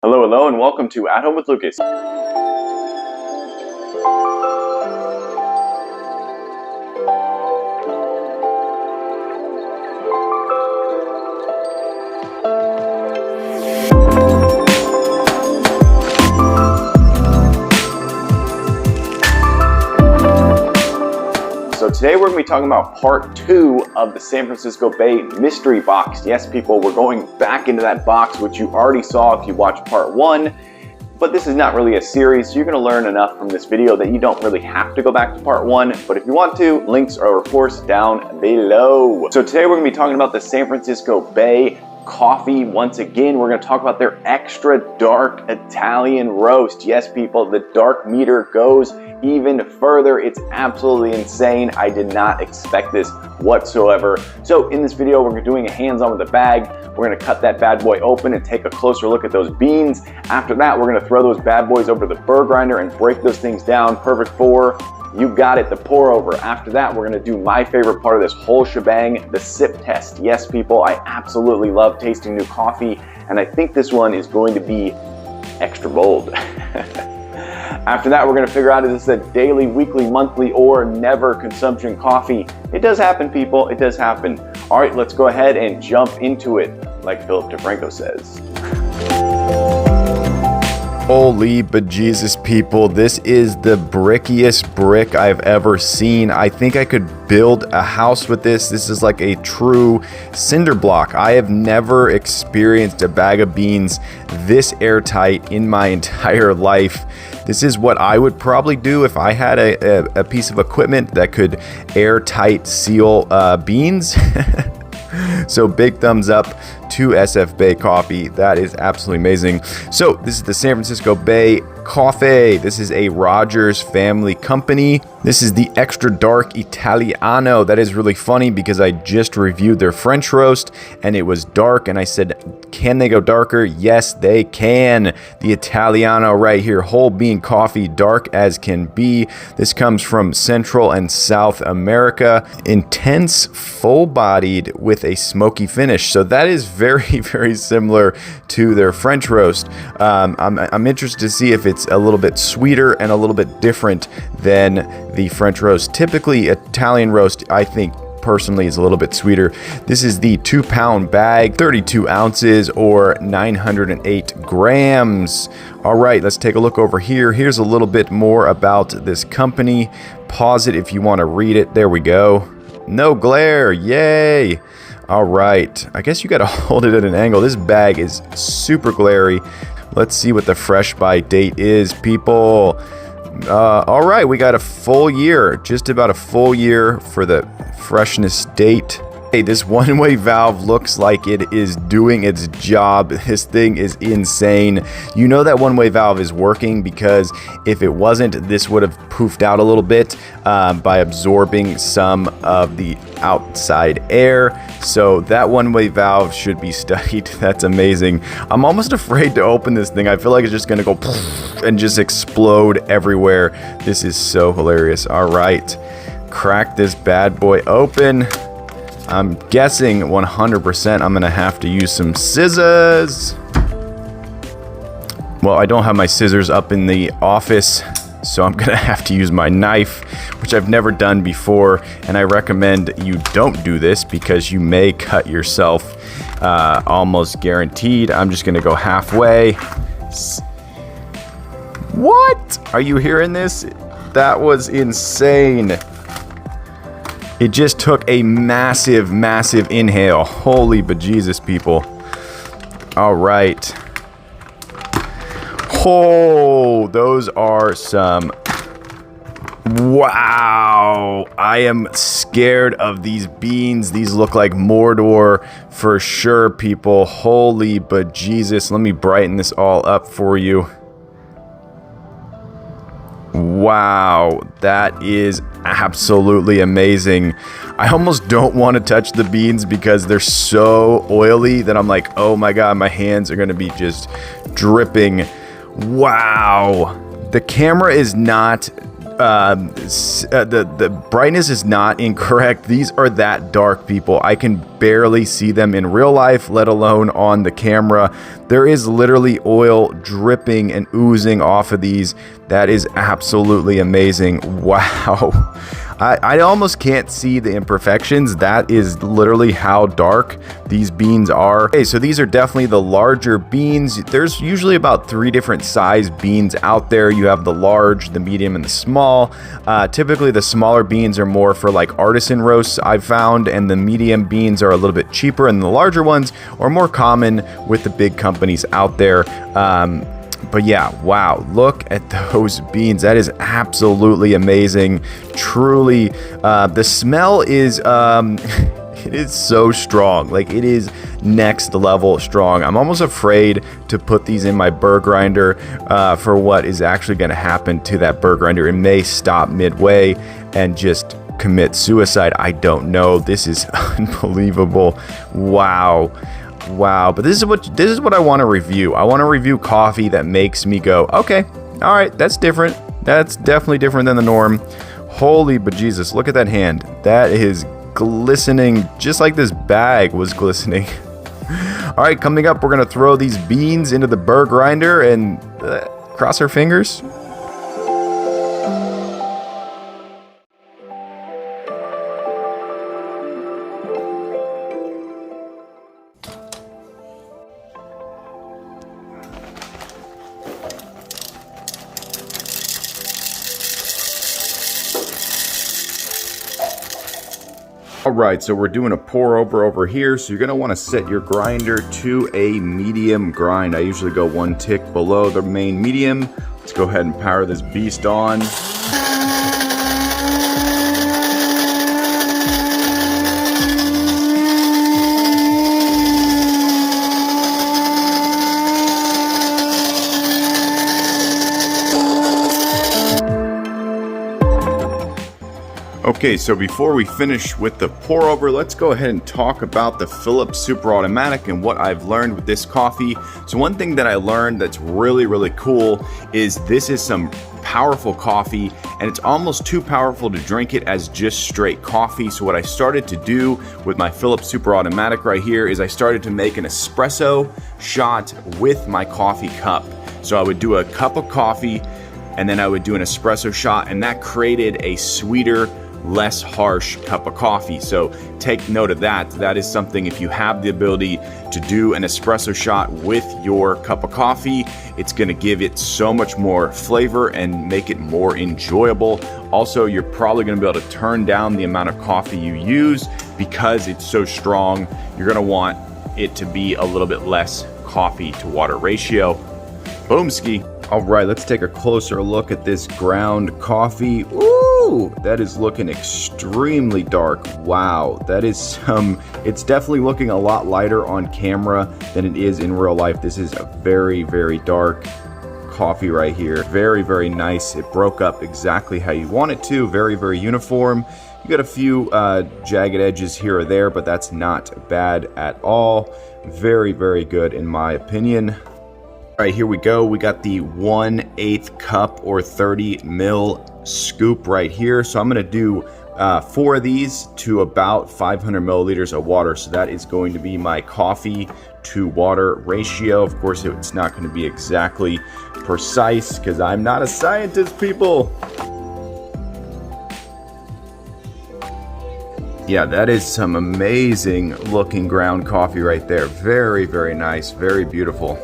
Hello, hello, and welcome to At Home with Lucas. So today we're going to be talking about part 2 of the San Francisco Bay mystery box. Yes, people, we're going back into that box, which you already saw if you watched part 1. But this is not really a series. You're going to learn enough from this video that you don't really have to go back to part 1. But if you want to, links are of course down below. So today we're going to be talking about the San Francisco Bay coffee. Once again, we're going to talk about their extra dark Italian roast. Yes, people, the dark meter goes even further. It's absolutely insane. I did not expect this whatsoever. So in this video, we're doing a hands-on with the bag. We're going to cut that bad boy open and take a closer look at those beans. After that, we're going to throw those bad boys over the burr grinder and break those things down. Perfect for, you got it, the pour over. After that, we're going to do my favorite part of this whole shebang, the sip test. Yes, people, I absolutely love tasting new coffee, and I think this one is going to be extra bold. After that, we're going to figure out if this is a daily, weekly, monthly, or never consumption coffee. It does happen, people. It does happen. All right, let's go ahead and jump into it, like Philip DeFranco says. Holy bejesus, people, this is the brickiest brick I've ever seen. I think I could build a house with this. This is like a true cinder block. I have never experienced a bag of beans this airtight in my entire life. This is what I would probably do if I had a piece of equipment that could airtight seal beans. So big thumbs up to SF Bay Coffee. That is absolutely amazing. So this is the San Francisco Bay Coffee. This is a Rogers family company. This is the extra dark Italiano. That is really funny because I just reviewed their French roast and it was dark, and I said, can they go darker? Yes, they can. The Italiano right here, whole bean coffee, dark as can be. This comes from Central and South America. Intense, full-bodied with a smoky finish. So that is very, very similar to their French roast. I'm interested to see if it's a little bit sweeter and a little bit different than the French roast. Typically, Italian roast, I think, personally, is a little bit sweeter. This is the 2-pound bag, 32 ounces or 908 grams. All right, let's take a look over here. Here's a little bit more about this company. Pause it if you want to read it. There we go. No glare, yay. All right, I guess you got to hold it at an angle. This bag is super glary. Let's see what the fresh by date is, people. All right, we got a full year, just about a full year for the freshness date. Hey, this one-way valve looks like it is doing its job. This thing is insane. You know that one-way valve is working because if it wasn't, this would have poofed out a little bit by absorbing some of the outside air. So that one-way valve should be studied. That's amazing. I'm almost afraid to open this thing. I feel like it's just gonna go and just explode everywhere. This is so hilarious. All right, crack this bad boy open. I'm guessing 100% I'm gonna have to use some scissors. Well, I don't have my scissors up in the office, so I'm gonna have to use my knife, which I've never done before, and I recommend you don't do this because you may cut yourself, almost guaranteed. I'm just gonna go halfway. What? Are you hearing this? That was insane. It just took a massive, massive inhale. Holy bejesus, people. All right. Oh, those are some... Wow. I am scared of these beans. These look like Mordor for sure, people. Holy bejesus. Let me brighten this all up for you. Wow, that is absolutely amazing. I almost don't want to touch the beans because they're so oily that I'm like, oh my god, my hands are going to be just dripping. Wow. The camera is not the brightness is not incorrect. These are that dark, people. I can barely see them in real life, let alone on the camera. There is literally oil dripping and oozing off of these. That is absolutely amazing. Wow. I almost can't see the imperfections. That is literally how dark these beans are. Okay, so these are definitely the larger beans. There's usually about 3 different size beans out there. You have the large, the medium, and the small. Typically the smaller beans are more for like artisan roasts, I've found, and the medium beans are a little bit cheaper, and the larger ones are more common with the big companies out there. But yeah, wow, look at those beans. That is absolutely amazing. Truly, the smell is, it is so strong. Like, it is next level strong. I'm almost afraid to put these in my burr grinder for what is actually going to happen to that burr grinder. It may stop midway and just commit suicide. I don't know. This is unbelievable. Wow, but this is what I want to review. I want to review coffee that makes me go, okay, all right, that's different. That's definitely different than the norm. Holy bejesus, look at that hand. That is glistening just like this bag was glistening. All right, coming up, we're going to throw these beans into the burr grinder and cross our fingers. Alright, so we're doing a pour over here, so you're going to want to set your grinder to a medium grind. I usually go 1 tick below the main medium. Let's go ahead and power this beast on. Okay, so before we finish with the pour over, let's go ahead and talk about the Philips Super Automatic and what I've learned with this coffee. So one thing that I learned that's really cool is this is some powerful coffee, and it's almost too powerful to drink it as just straight coffee. So what I started to do with my Philips Super Automatic right here is I started to make an espresso shot with my coffee cup. So I would do a cup of coffee and then I would do an espresso shot, and that created a sweeter, less harsh cup of coffee. So take note of that. That is something, if you have the ability to do an espresso shot with your cup of coffee, it's going to give it so much more flavor and make it more enjoyable. Also, you're probably going to be able to turn down the amount of coffee you use because it's so strong. You're going to want it to be a little bit less coffee to water ratio. Boomski. All right, let's take a closer look at this ground coffee. Ooh, that is looking extremely dark. Wow, that is it's definitely looking a lot lighter on camera than it is in real life. This is a very dark coffee right here. Very nice. It broke up exactly how you want it to. Very uniform. You got a few jagged edges here or there, but that's not bad at all. Very good in my opinion. All right, here we go. We got the 1/8 cup or 30 ml scoop right here. So I'm going to do 4 of these to about 500 milliliters of water. So that is going to be my coffee to water ratio. Of course, it's not going to be exactly precise because I'm not a scientist, people. Yeah, that is some amazing looking ground coffee right there. Very nice, very beautiful.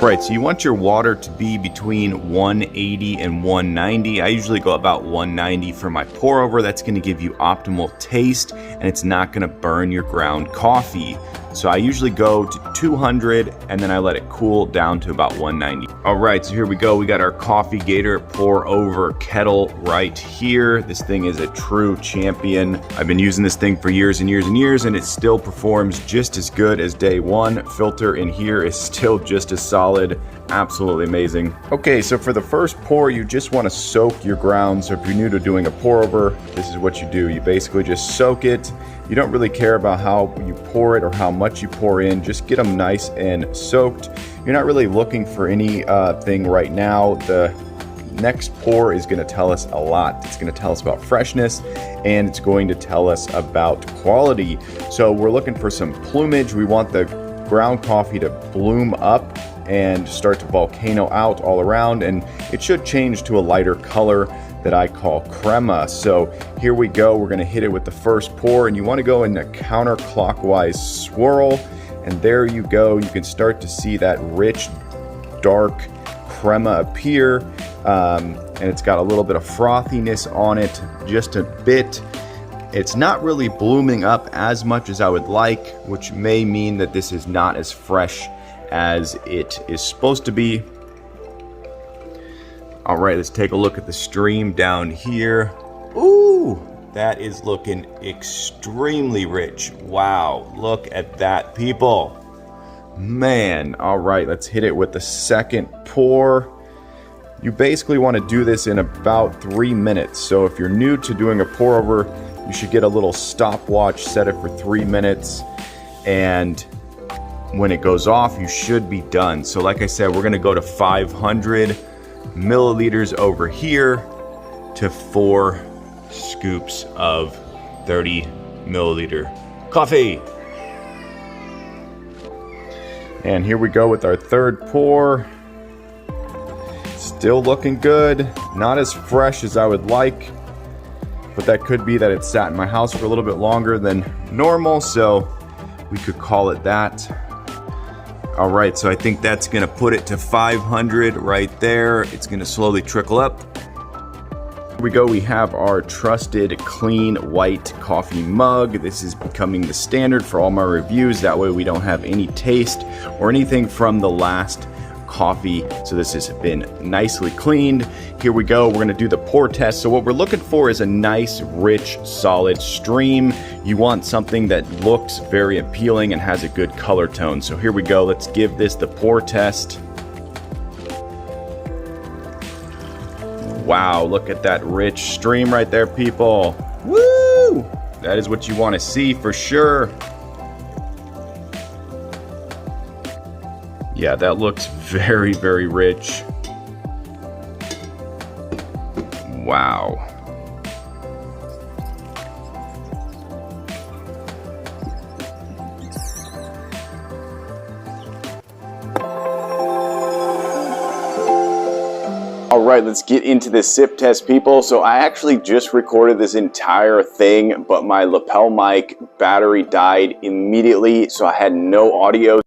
Right, so you want your water to be between 180 and 190. I usually go about 190 for my pour over. That's going to give you optimal taste, and it's not going to burn your ground coffee. So I usually go to 200 and then I let it cool down to about 190. All right, so here we go. We got our Coffee Gator pour over kettle right here. This thing is a true champion. I've been using this thing for years and years, and it still performs just as good as day one. Filter in here is still just as solid. Absolutely amazing. Okay, so for the first pour, you just want to soak your ground. So if you're new to doing a pour over, this is what you do. You basically just soak it. You don't really care about how you pour it or how much you pour in. Just get them nice and soaked. You're not really looking for any thing right now. The next pour is going to tell us a lot. It's going to tell us about freshness, and it's going to tell us about quality. So we're looking for some plumage. We want the ground coffee to bloom up and start to volcano out all around, and it should change to a lighter color that I call crema. So here we go. We're going to hit it with the first pour, and you want to go in a counterclockwise swirl, and there you go. You can start to see that rich, dark crema appear, and it's got a little bit of frothiness on it, just a bit. It's not really blooming up as much as I would like, which may mean that this is not as fresh as it is supposed to be. All right, let's take a look at the stream down here. Ooh, that is looking extremely rich. Wow, look at that, people. Man, all right, let's hit it with the second pour. You basically want to do this in about 3 minutes. So if you're new to doing a pour over, you should get a little stopwatch, set it for 3 minutes, and when it goes off, you should be done. So like I said, we're gonna go to 500 milliliters over here to 4 scoops of 30 milliliter coffee. And here we go with our third pour. Still looking good. Not as fresh as I would like, but that could be that it sat in my house for a little bit longer than normal, so we could call it that. All right, so I think that's gonna put it to 500 right there. It's gonna slowly trickle up. Here we go, we have our trusted clean white coffee mug. This is becoming the standard for all my reviews. That way we don't have any taste or anything from the last coffee. So this has been nicely cleaned. Here we go, we're gonna do the pour test. So what we're looking for is a nice, rich, solid stream. You want something that looks very appealing and has a good color tone. So here we go, let's give this the pour test. Wow, look at that rich stream right there, people. Woo! That is what you want to see for sure. Yeah, that looks very, very rich. Wow. All right, let's get into this sip test, people. So I actually just recorded this entire thing, but my lapel mic battery died immediately, so I had no audio.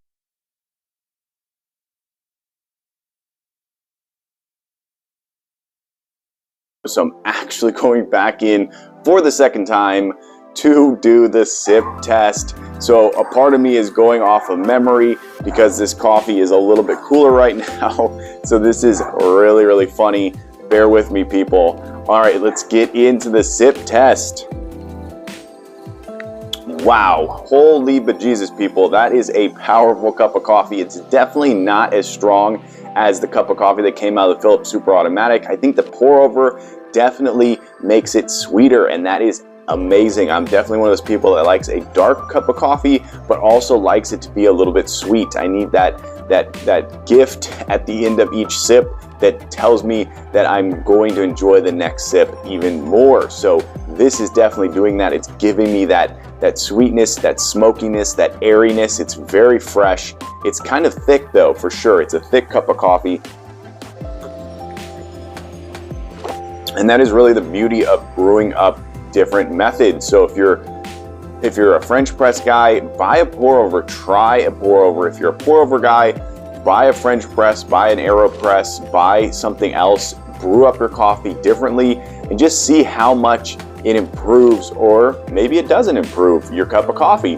So I'm actually going back in for the second time to do the sip test. So a part of me is going off of memory because this coffee is a little bit cooler right now. So this is really, really funny. Bear with me, people. All right, let's get into the sip test. Wow, holy bejesus, people. That is a powerful cup of coffee. It's definitely not as strong as the cup of coffee that came out of the Philips Super Automatic. I think the pour over definitely makes it sweeter, and that is amazing. I'm definitely one of those people that likes a dark cup of coffee, but also likes it to be a little bit sweet. I need that gift at the end of each sip that tells me that I'm going to enjoy the next sip even more. So this is definitely doing that. It's giving me that sweetness, that smokiness, that airiness. It's very fresh. It's kind of thick though, for sure. It's a thick cup of coffee. And that is really the beauty of brewing up different methods. So if you're a French press guy, buy a pour over, try a pour over. If you're a pour over guy, buy a French press, buy an AeroPress, buy something else, brew up your coffee differently, and just see how much it improves, or maybe it doesn't improve your cup of coffee.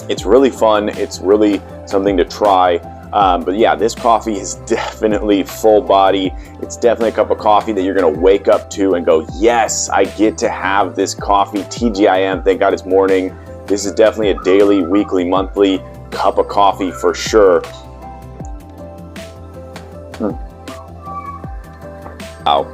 It's really fun. It's really something to try. But yeah, this coffee is definitely full body. It's definitely a cup of coffee that you're gonna wake up to and go, yes, I get to have this coffee. TGIM, thank God it's morning. This is definitely a daily, weekly, monthly cup of coffee for sure. Wow.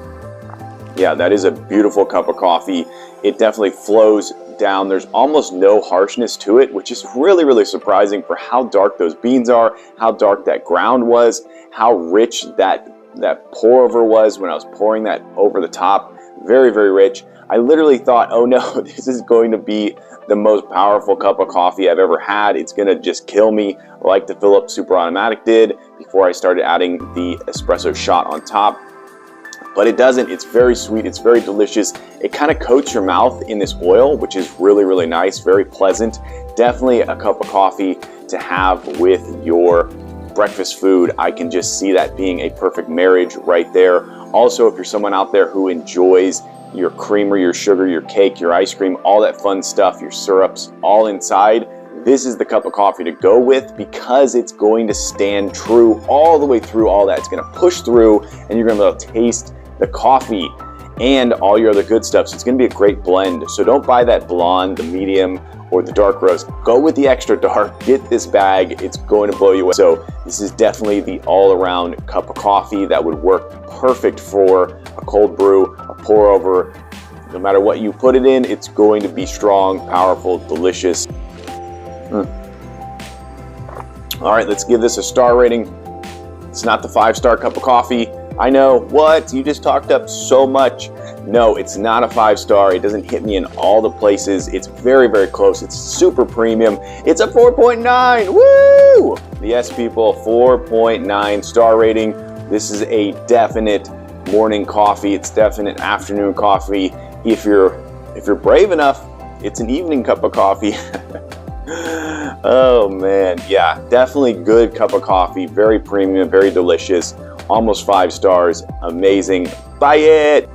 Yeah, that is a beautiful cup of coffee. It definitely flows down. There's almost no harshness to it, which is really, really surprising for how dark those beans are, how dark that ground was, how rich that that pour over was when I was pouring that over the top. Very, very rich. I literally thought, oh no, this is going to be the most powerful cup of coffee I've ever had. It's gonna just kill me, like the Philips Super Automatic did before I started adding the espresso shot on top. But it doesn't. It's very sweet. It's very delicious. It kind of coats your mouth in this oil, which is really, really nice, very pleasant. Definitely a cup of coffee to have with your breakfast food. I can just see that being a perfect marriage right there. Also, if you're someone out there who enjoys your creamer, your sugar, your cake, your ice cream, all that fun stuff, your syrups, all inside, this is the cup of coffee to go with, because it's going to stand true all the way through all that. It's going to push through, and you're going to be able to taste the coffee and all your other good stuff. So it's going to be a great blend. So don't buy that blonde, the medium, or the dark roast. Go with the extra dark. Get this bag. It's going to blow you away. So this is definitely the all-around cup of coffee that would work perfect for a cold brew, a pour over. No matter what you put it in, it's going to be strong, powerful, delicious. All right, let's give this a star rating. It's not the 5-star cup of coffee. I know, what? You just talked up so much. No, it's not a 5-star. It doesn't hit me in all the places. It's very, very close. It's super premium. It's a 4.9. Woo! Yes, people, 4.9 star rating. This is a definite morning coffee. It's definite afternoon coffee. If you're brave enough, it's an evening cup of coffee. Oh man, yeah, definitely good cup of coffee. Very premium, very delicious. Almost 5 stars. Amazing. Buy it.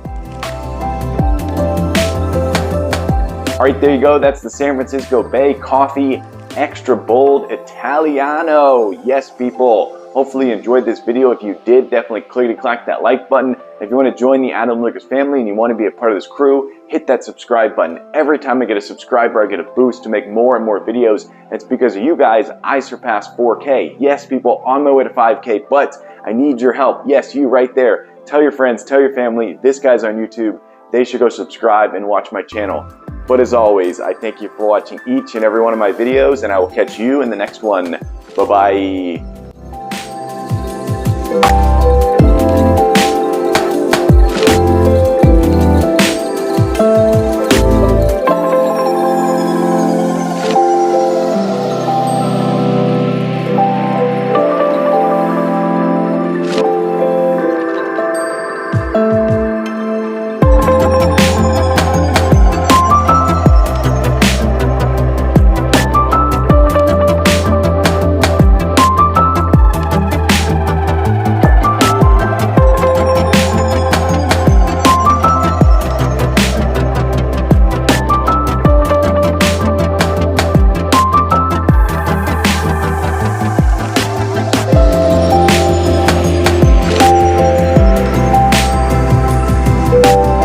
All right, there you go. That's the San Francisco Bay Coffee Extra Bold Italiano. Yes, people. Hopefully you enjoyed this video. If you did, definitely click that like button. If you want to join the Adam Lucas family and you want to be a part of this crew, hit that subscribe button. Every time I get a subscriber, I get a boost to make more and more videos. And it's because of you guys I surpassed 4K. Yes, people, on my way to 5K, but I need your help. Yes, you right there. Tell your friends, tell your family, this guy's on YouTube. They should go subscribe and watch my channel. But as always, I thank you for watching each and every one of my videos, and I will catch you in the next one. Bye-bye.